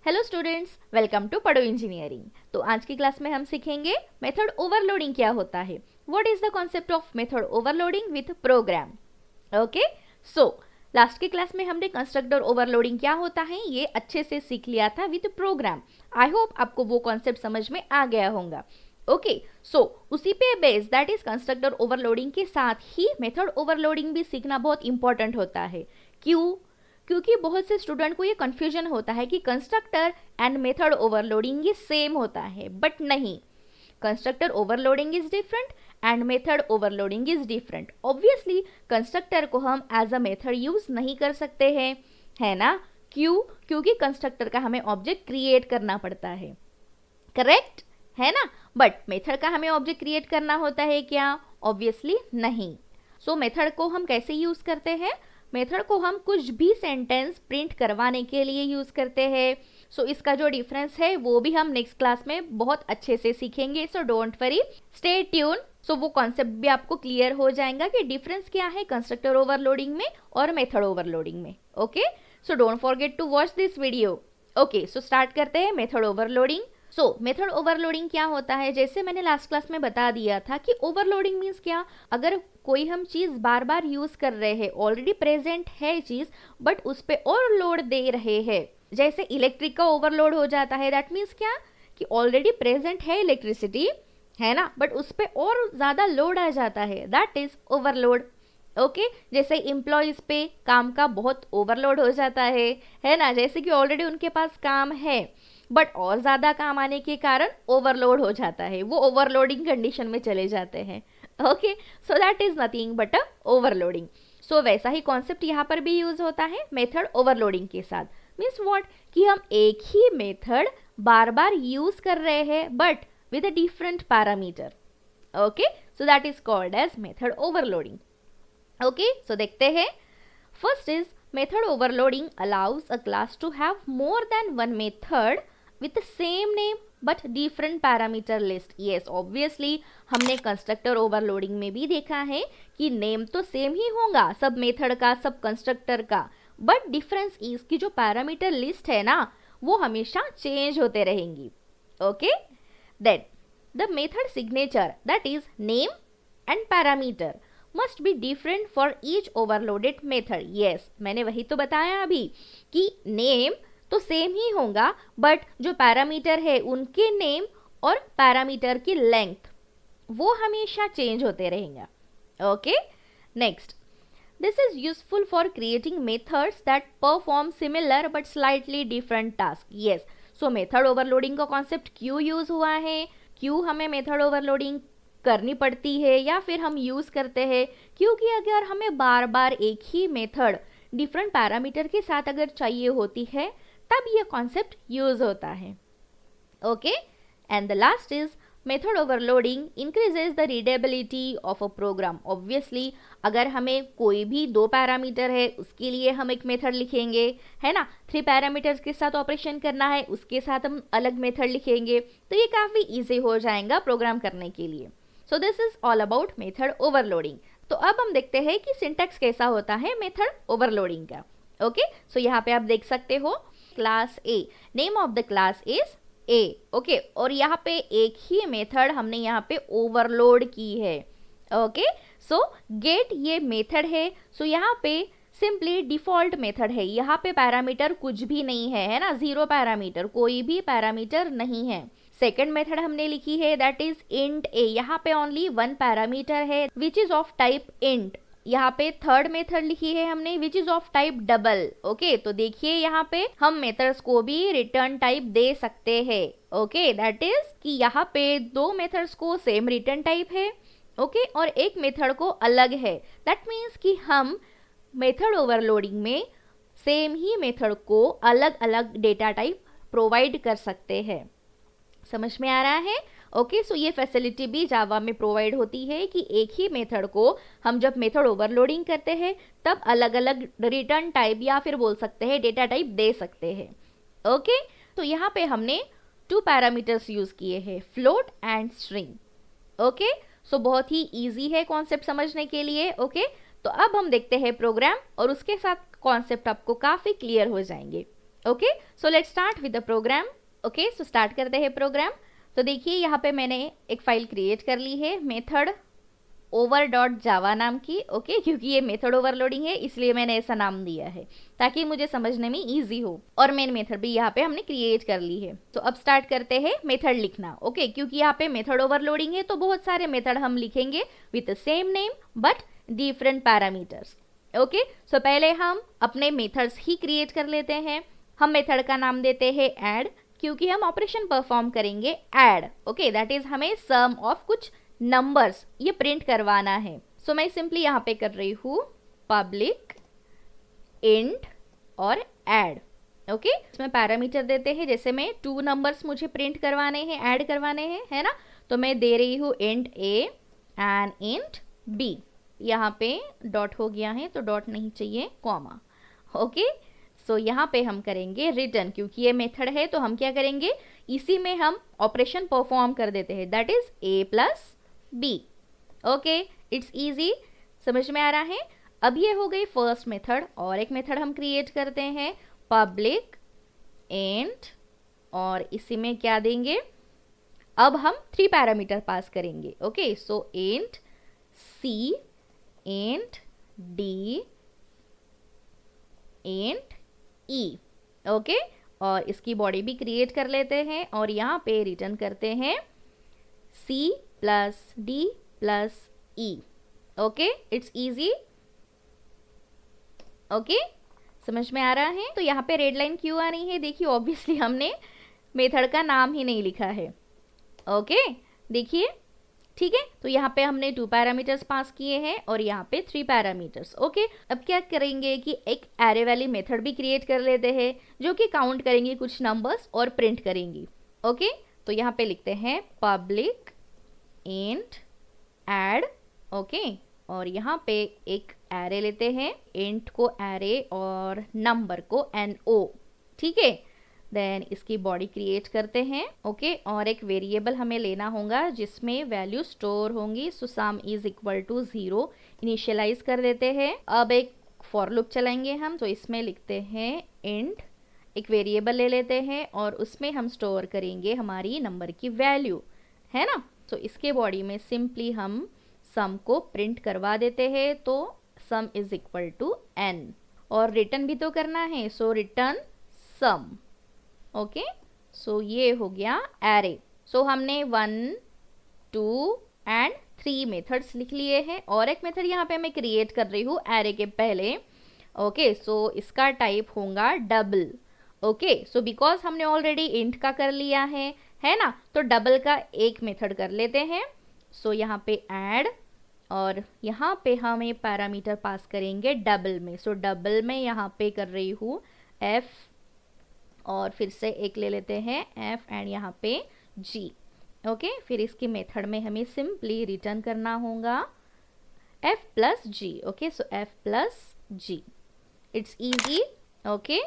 Hello students, welcome to पढ़ो engineering. तो आज की क्लास में हम सीखेंगे मेथड ओवरलोडिंग क्या होता है। What is the concept of method overloading with program. Okay, so last की क्लास में हमने कंस्ट्रक्टर ओवरलोडिंग क्या होता है ये अच्छे से सीख लिया था विथ प्रोग्राम। आई होप आपको वो कॉन्सेप्ट समझ में आ गया होगा। ओके, सो उसी पे base that is constructor overloading के साथ ही मेथड ओवरलोडिंग भी सीखना बहुत इंपॉर्टेंट होता है। क्यों? क्योंकि बहुत से स्टूडेंट को ये कंफ्यूजन होता है कि कंस्ट्रक्टर एंड मेथड ओवरलोडिंग ये सेम होता है, बट नहीं। Constructor overloading is different and method overloading is different. Obviously constructor को हम एज अ मेथड यूज नहीं कर सकते हैं, है ना। क्यों? क्योंकि कंस्ट्रक्टर का हमें ऑब्जेक्ट क्रिएट करना पड़ता है, करेक्ट है ना। बट मेथड का हमें ऑब्जेक्ट क्रिएट करना होता है क्या? ऑब्वियसली नहीं। सो मेथड को हम कैसे यूज करते हैं? मेथड को हम कुछ भी सेंटेंस प्रिंट करवाने के लिए यूज करते हैं। सो इसका जो डिफरेंस है वो भी हम नेक्स्ट क्लास में बहुत अच्छे से सीखेंगे। So don't worry, stay tune. So वो कॉन्सेप्ट भी आपको क्लियर हो जाएगा कि डिफरेंस क्या है कंस्ट्रक्टर ओवरलोडिंग में और मेथड ओवरलोडिंग में। Okay, so don't forget to watch this video. Okay, so start करते हैं method overloading. So method overloading क्या होता है? जैसे मैंने लास्ट क्लास में बता दिया था कि ओवरलोडिंग मीन्स क्या, अगर कोई हम चीज बार बार यूज कर रहे हैं, ऑलरेडी प्रेजेंट है चीज बट उस पे और लोड दे रहे हैं। जैसे इलेक्ट्रिक का ओवरलोड हो जाता है, दैट मीन्स क्या कि ऑलरेडी प्रेजेंट है इलेक्ट्रिसिटी, है ना, बट उस पे और ज्यादा लोड आ जाता है, दैट इज ओवरलोड। ओके, जैसे एम्प्लॉयज पे काम का बहुत ओवरलोड हो जाता है ना। जैसे कि ऑलरेडी उनके पास काम है बट और ज्यादा काम आने के कारण ओवरलोड हो जाता है, वो ओवरलोडिंग कंडीशन में चले जाते हैं। Okay, so that is nothing but a overloading. So वैसा ही कॉन्सेप्ट यहाँ पर भी यूज होता है मेथड ओवरलोडिंग के साथ। मीन्स व्हाट, कि हम एक ही मेथड बार बार यूज कर रहे हैं but with a different parameter. Okay, so that is called as method overloading. Okay, so देखते हैं। First is method overloading allows a class to have more than one method with the same name but different parameter list. Yes, obviously हमने constructor overloading में भी देखा है कि name तो same ही होगा सब मेथड का, सब कंस्ट्रक्टर का, बट डिफरेंस इज की जो पैरामीटर लिस्ट है ना वो हमेशा चेंज होते रहेंगी। Okay, then the method signature that is name and parameter must be different for each overloaded method. Yes, मैंने वही तो बताया अभी कि नेम तो सेम ही होगा बट जो पैरामीटर है उनके नेम और पैरामीटर की लेंथ वो हमेशा चेंज होते रहेंगे। Okay, next, this is useful for creating methods that perform similar but slightly different task. Yes, so method overloading का कॉन्सेप्ट क्यों यूज हुआ है, क्यों हमें मेथड ओवरलोडिंग करनी पड़ती है या फिर हम यूज करते हैं? क्योंकि अगर हमें बार बार एक ही मेथड डिफरेंट पैरामीटर के साथ अगर चाहिए होती है तब ये कॉन्सेप्ट यूज होता है। Okay, and the last is method overloading increases the readability of a program. Obviously अगर हमें कोई भी दो पैरामीटर है उसके लिए हम एक मेथड लिखेंगे, है ना। 3 पैरामीटर्स के साथ ऑपरेशन करना है उसके साथ हम अलग मेथड लिखेंगे, तो ये काफी इजी हो जाएगा प्रोग्राम करने के लिए। So this is all about method overloading. तो अब हम देखते हैं कि सिंटैक्स कैसा होता है मेथड ओवरलोडिंग का। ओके, सो यहाँ पे आप देख सकते हो class A, name of the class is a. Okay, और यहाँ पे एक ही मेथड हमने यहाँ पे ओवरलोड की है। ओके, सो गेट ये मेथड है। सो यहाँ पे सिंपली डिफॉल्ट मेथड है, यहाँ पे पैरामीटर कुछ भी नहीं है ना, 0 पैरामीटर, कोई भी पैरामीटर नहीं है। सेकेंड मेथड हमने लिखी है दैट इज इंट ए, यहाँ पे ओनली 1 पैरामीटर है which is of type int. यहाँ पे थर्ड मेथड लिखी है हमने which is of type double. Okay, तो देखिए यहाँ पे हम मेथड्स को भी रिटर्न टाइप दे सकते हैं। ओके, दैट इज कि यहाँ पे 2 मेथड्स को सेम रिटर्न टाइप है, ओके, और एक मेथड को अलग है। दैट मीन्स कि हम मेथड ओवरलोडिंग में सेम ही मेथड को अलग अलग डेटा टाइप प्रोवाइड कर सकते हैं। समझ में आ रहा है? ओके, सो ये फैसिलिटी भी जावा में प्रोवाइड होती है कि एक ही मेथड को हम जब मेथड ओवरलोडिंग करते हैं तब अलग अलग रिटर्न टाइप या फिर बोल सकते हैं डेटा टाइप दे सकते हैं। ओके, तो यहाँ पे हमने 2 पैरामीटर्स यूज किए हैं, फ्लोट एंड स्ट्रिंग। ओके, सो बहुत ही इजी है कॉन्सेप्ट समझने के लिए। ओके, तो अब हम देखते हैं प्रोग्राम और उसके साथ कॉन्सेप्ट आपको काफी क्लियर हो जाएंगे। Okay, so let's start with the program. Okay, so start करते हैं प्रोग्राम। तो देखिए यहाँ पे मैंने एक फाइल क्रिएट कर ली है मेथड ओवर डॉट जावा नाम की। ओके, क्योंकि ये मेथड ओवरलोडिंग है इसलिए मैंने ऐसा नाम दिया है ताकि मुझे समझने में ईजी हो। और मेन मेथड भी यहाँ पे हमने क्रिएट कर ली है। तो अब स्टार्ट करते हैं मेथड लिखना। ओके, क्योंकि यहाँ पे मेथड ओवरलोडिंग है तो बहुत सारे मेथड हम लिखेंगे with same name but different parameters. Okay, so पहले हम अपने मेथड्स ही क्रिएट कर लेते हैं। हम मेथड का नाम देते हैं ऐड, क्योंकि हम ऑपरेशन परफॉर्म करेंगे ऐड। ओके, दैट इज हमें सम ऑफ कुछ नंबर्स ये प्रिंट करवाना है। सो मैं सिंपली यहाँ पे कर रही हूँ पब्लिक इंट और ऐड। ओके, इसमें पैरामीटर देते हैं, जैसे मैं 2 नंबर्स मुझे प्रिंट करवाने हैं, ऐड करवाने हैं, है ना। तो मैं दे रही हूँ int a and int b. यहाँ पे डॉट हो गया है तो डॉट नहीं चाहिए, कॉमा। ओके, सो यहाँ पे हम करेंगे रिटर्न, क्योंकि ये मेथड है तो हम क्या करेंगे, इसी में हम ऑपरेशन परफॉर्म कर देते हैं, that is a plus b. Okay, it's easy, समझ में आ रहा है। अब ये हो गई फर्स्ट मेथड। और एक मेथड हम क्रिएट करते हैं पब्लिक इंट, और इसी में क्या देंगे, अब हम 3 पैरामीटर पास करेंगे। ओके, सो इंट सी, इंट डी, इंट ई। ओके, और इसकी बॉडी भी क्रिएट कर लेते हैं और यहाँ पे रिटर्न करते हैं c plus d plus e। Okay, it's easy. Okay, समझ में आ रहा है। तो यहाँ पे रेड लाइन क्यों आ रही है, देखिए ऑब्वियसली हमने मेथड का नाम ही नहीं लिखा है। ओके, देखिए, ठीक है। तो यहाँ पे हमने 2 पैरामीटर्स पास किए हैं और यहाँ पे 3 पैरामीटर्स। ओके, अब क्या करेंगे कि एक एरे वाली मेथड भी क्रिएट कर लेते हैं जो कि काउंट करेंगी कुछ नंबर्स और प्रिंट करेंगी। ओके, तो यहाँ पे लिखते हैं पब्लिक इंट ऐड। ओके, और यहाँ पे एक एरे लेते हैं, इंट को एरे और नंबर को NO। ठीक है, देन इसकी बॉडी क्रिएट करते हैं। ओके, और एक वेरिएबल हमें लेना होगा जिसमें वैल्यू स्टोर होंगी। So sum is equal to 0 initialise कर देते हैं। अब एक फॉर लूप चलाएंगे हम। तो इसमें लिखते हैं इंट, एक वेरिएबल ले लेते हैं और उसमें हम स्टोर करेंगे हमारी नंबर की वैल्यू, है ना। तो इसके बॉडी में सिंपली हम सम को प्रिंट करवा देते हैं। तो sum is equal to n, और रिटर्न भी तो करना है, सो रिटर्न सम। ओके, सो ये हो गया एरे। सो हमने 1 2 एंड 3 मेथड्स लिख लिए हैं और एक मेथड यहाँ पे मैं क्रिएट कर रही हूँ एरे के पहले। ओके, सो इसका टाइप होगा डबल। ओके, सो बिकॉज हमने ऑलरेडी इंट का कर लिया है ना, तो डबल का एक मेथड कर लेते हैं। सो यहाँ पे ऐड, और यहाँ पे हम पैरामीटर पास करेंगे डबल में। सो डबल में यहाँ पे कर रही हूँ f, और फिर से एक ले लेते हैं f एंड यहाँ पे g। ओके, फिर इसकी मेथड में हमें सिंपली रिटर्न करना होगा f plus g। Okay, so f plus g, it's easy. Okay,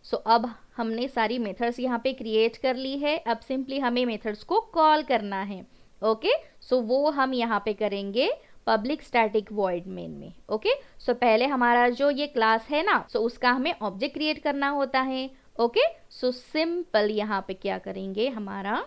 so अब हमने सारी मेथड्स यहाँ पे क्रिएट कर ली है। अब सिंपली हमें मेथड्स को कॉल करना है। ओके, सो वो हम यहाँ पे करेंगे पब्लिक स्टैटिक वॉइड मेन में। ओके, सो पहले हमारा जो ये क्लास है ना, सो उसका हमें ऑब्जेक्ट क्रिएट करना होता है। ओके, सो सिंपल यहाँ पे क्या करेंगे, हमारा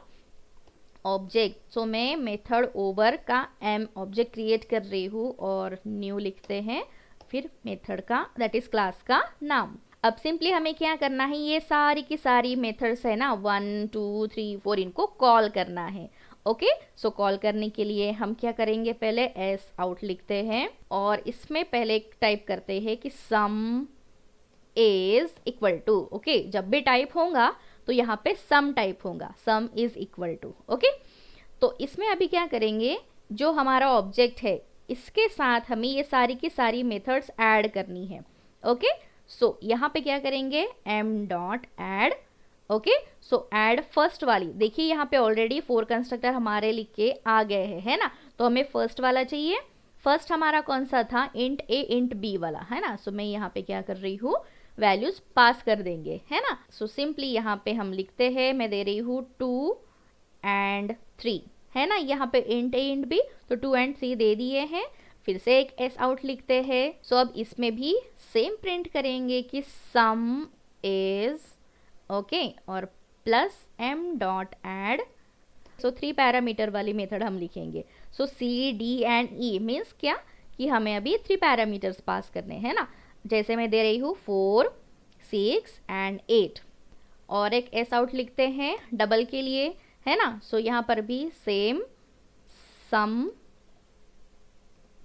ऑब्जेक्ट। सो मैं मेथड ओवर का m ऑब्जेक्ट क्रिएट कर रही हूँ और न्यू लिखते हैं, फिर मेथड का दैट इज क्लास का नाम। अब सिंपली हमें क्या करना है, ये सारी की सारी मेथड्स है ना 1 2 3 4, इनको कॉल करना है। ओके, सो कॉल करने के लिए हम क्या करेंगे, पहले s आउट लिखते हैं और इसमें पहले टाइप करते हैं कि sum is equal to. Okay, जब भी टाइप होगा तो यहाँ पे सम टाइप होगा, sum is equal to. Okay, तो इसमें अभी क्या करेंगे, जो हमारा ऑब्जेक्ट है इसके साथ हमें ये सारी की सारी मेथड्स ऐड करनी है। ओके, सो यहाँ पे क्या करेंगे, m डॉट ऐड। ओके, सो ऐड फर्स्ट वाली, देखिए यहाँ पे ऑलरेडी 4 कंस्ट्रक्टर हमारे लिख के आ गए हैं, है ना। तो हमें फर्स्ट वाला चाहिए। फर्स्ट हमारा कौन सा था, इंट a इंट b वाला, है ना। सो मैं यहाँ पे क्या कर रही हूँ, वैल्यूज पास कर देंगे, है ना। सो सिंपली यहाँ पे हम लिखते हैं, मैं दे रही हूँ 2 एंड 3, है ना। यहाँ पे इंट a इंट b, तो 2 एंड 3 दे दिए हैं। फिर से एक s आउट लिखते हैं। सो अब इसमें भी सेम प्रिंट करेंगे कि सम इज ओके और plus m dot add. So 3 parameter वाली मेथड हम लिखेंगे। So C D and E means क्या कि हमें अभी 3 पैरामीटर्स पास करने हैं ना। जैसे मैं दे रही हूँ 4, 6 एंड 8। और एक एस आउट लिखते हैं डबल के लिए, है ना। सो यहाँ पर भी सेम सम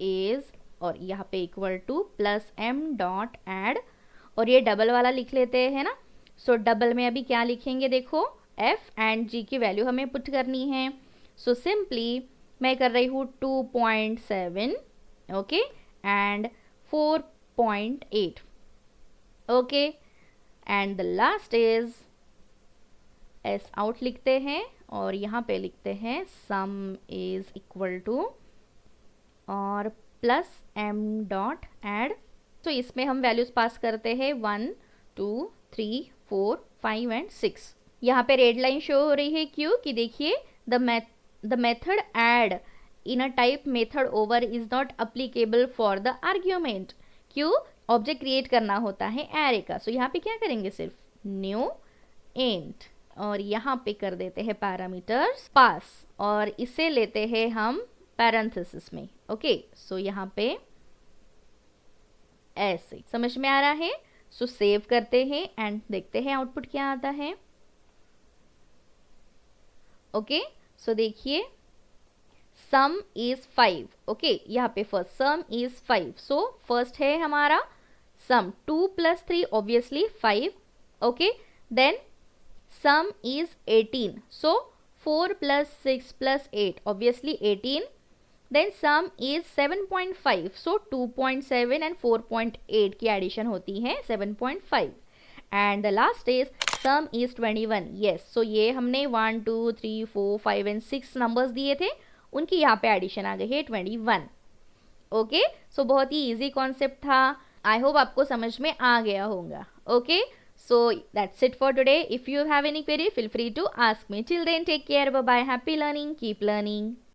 इज और यहाँ पे equal to plus m dot add. और ये डबल वाला लिख लेते हैं ना। सो डबल में अभी क्या लिखेंगे, देखो f एंड g की वैल्यू हमें पुट करनी है। सो सिंपली मैं कर रही हूँ 2.7 okay and 4.8 okay and the last is S out लिखते हैं और यहाँ पे लिखते हैं सम इज इक्वल टू और प्लस m डॉट एड। तो इसमें हम वैल्यूज पास करते हैं 1, 2, 3, 4, 5 एंड 6। यहाँ पे रेड लाइन शो हो रही है क्यों कि देखिए the method add in a type method over is not applicable for the argument. क्यों, ऑब्जेक्ट क्रिएट करना होता है एरे का। सो यहाँ पे क्या करेंगे, सिर्फ न्यू इंट और यहाँ पे कर देते हैं पैरामीटर्स पास और इसे लेते हैं हम पैरेंथेसिस में। ओके सो यहाँ पे ऐसे समझ में आ रहा है। सो सेव करते हैं एंड देखते हैं आउटपुट क्या आता है। ओके सो देखिए सम इज 5 ओके यहाँ पे first sum is 5। So first है हमारा sum 2 + 3 obviously 5 okay then sum is 18। So 4 + 6 + 8 obviously 18 then sum is 7.5। So 2.7 and 4.8 की एडिशन होती है 7.5 and the last is sum is 21। Yes so ये हमने 1, 2, 3, 4, 5 एंड 6 नंबर्स दिए थे, उनकी यहाँ पे एडिशन आ गई है 21। ओके सो बहुत ही इजी कॉन्सेप्ट था। आई होप आपको समझ में आ गया होगा। Okay so that's it for today. If you have any query feel free to ask me. Till then take care, bye bye, happy learning, keep learning.